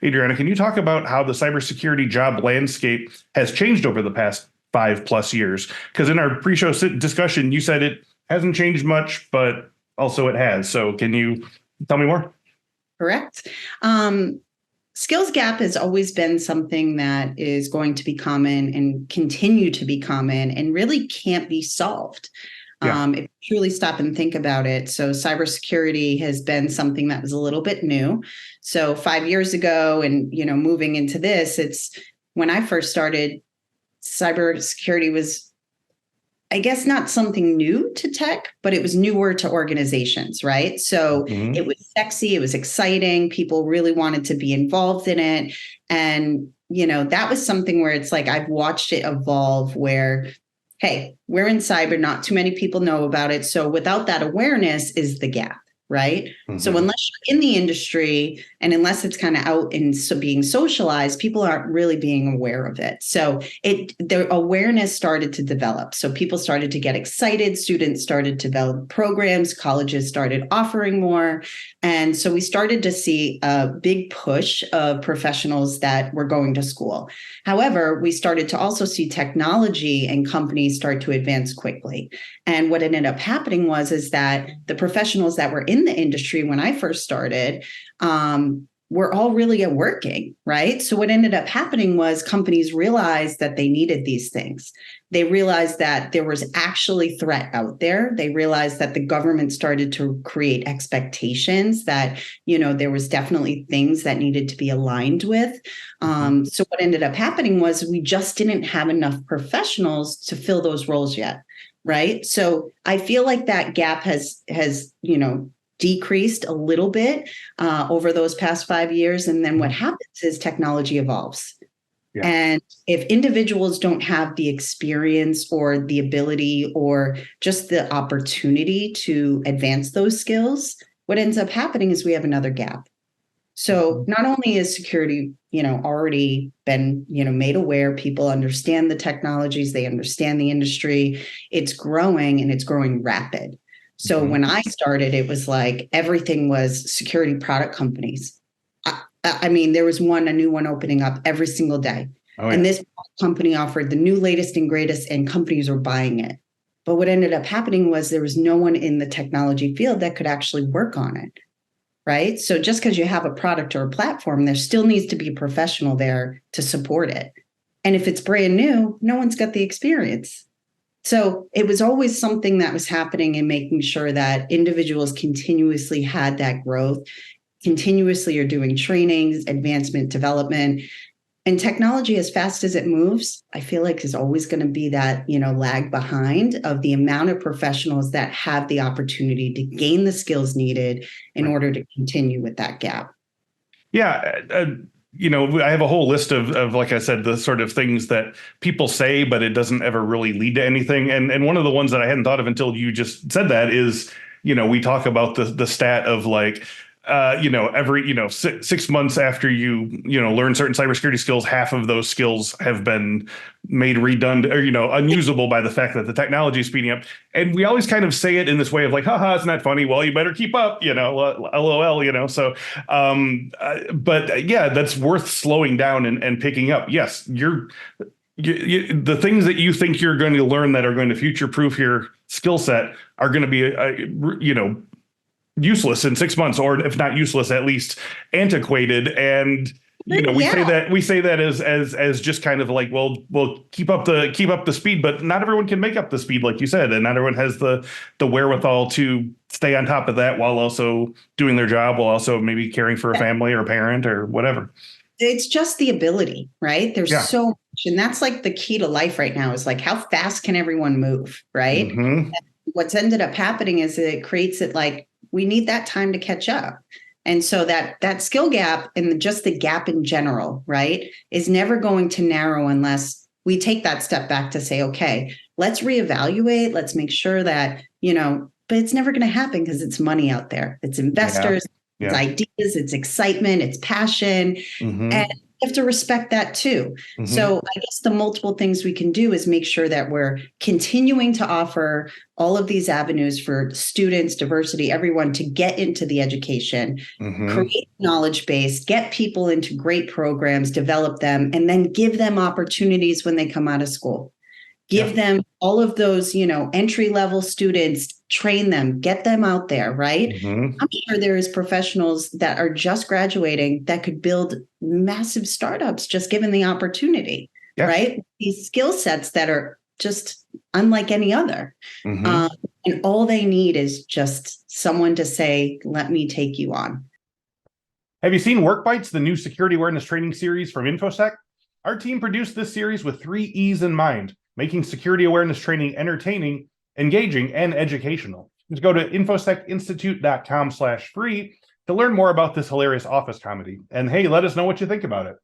Adrianna, can you talk about how the cybersecurity job landscape has changed over the past 5+ years? Because in our pre-show discussion, you said it hasn't changed much, but also it has. So can you tell me more? Correct. Skills gap has always been something that is going to be common and continue to be common and really can't be solved. If you truly stop and think about it. So cybersecurity has been something that was a little bit new. So 5 years ago and, moving into this, it's when I first started, cybersecurity was, I guess, not something new to tech, but it was newer to organizations, right? So it was sexy, it was exciting. People really wanted to be involved in it. And, that was something where it's like, I've watched it evolve where, hey, we're in cyber, not too many people know about it. So without that awareness is the gap, right? So unless you're in the industry and unless it's kind of out and so being socialized, people aren't really being aware of it. So the awareness started to develop. So people started to get excited, students started to develop programs, colleges started offering more. And so we started to see a big push of professionals that were going to school. However, we started to also see technology and companies start to advance quickly. And what ended up happening is that the professionals that were in the industry when I first started were all really at working, right? So what ended up happening was companies realized that they needed these things. They realized that there was actually threat out there. They realized that the government started to create expectations that, there was definitely things that needed to be aligned with. So what ended up happening was we just didn't have enough professionals to fill those roles yet, right? So I feel like that gap has decreased a little bit over those past 5 years. And then what happens is technology evolves. Yeah. And if individuals don't have the experience or the ability or just the opportunity to advance those skills, what ends up happening is we have another gap. So not only is security, already been, made aware, people understand the technologies, they understand the industry, it's growing and it's growing rapid. So when I started, it was like everything was security product companies. I mean, there was a new one opening up every single day. Oh, yeah. And this company offered the new latest and greatest, and companies were buying it. But what ended up happening was there was no one in the technology field that could actually work on it, right? So just because you have a product or a platform, there still needs to be a professional there to support it. And if it's brand new, no one's got the experience. So it was always something that was happening and making sure that individuals continuously had that growth, continuously are doing trainings, advancement, development. And technology, as fast as it moves, I feel like is always going to be that, lag behind of the amount of professionals that have the opportunity to gain the skills needed in order to continue with that gap. Yeah. I have a whole list of, like I said, the sort of things that people say, but it doesn't ever really lead to anything. And one of the ones that I hadn't thought of until you just said that is, we talk about the stat of like, every, 6 months after you learn certain cybersecurity skills, half of those skills have been made redundant or, unusable by the fact that the technology is speeding up. And we always kind of say it in this way of like, haha, it's not funny. Well, you better keep up, LOL, so, but yeah, that's worth slowing down and picking up. Yes, the things that you think you're going to learn that are going to future-proof your skill set are going to be, useless in 6 months, or if not useless, at least antiquated. And we say that as just kind of like, well, keep up the speed, but not everyone can make up the speed, like you said, and not everyone has the wherewithal to stay on top of that while also doing their job, while also maybe caring for a family or a parent or whatever. It's just the ability, right? There's so much, and that's like the key to life right now is like, how fast can everyone move, right? What's ended up happening is it creates it like, we need that time to catch up. And so that skill gap and just the gap in general, right, is never going to narrow unless we take that step back to say, okay, let's reevaluate. Let's make sure that, but it's never going to happen because it's money out there. It's investors, it's ideas, it's excitement, it's passion. And You have to respect that too. Mhm. So I guess the multiple things we can do is make sure that we're continuing to offer all of these avenues for students, diversity, everyone to get into the education, Mhm. create knowledge base, get people into great programs, develop them, and then give them opportunities when they come out of school. Give them all of those, entry level students, train them, get them out there, right? Mhm. I'm sure there is professionals that are just graduating that could build massive startups just given the opportunity, Yeah. right? These skill sets that are just unlike any other. Mhm. And all they need is just someone to say, let me take you on. Have you seen Work Bites, the new security awareness training series from Infosec? Our team produced this series with 3 E's in mind, making security awareness training entertaining, engaging, and educational. Just go to infosecinstitute.com/free to learn more about this hilarious office comedy. And hey, let us know what you think about it.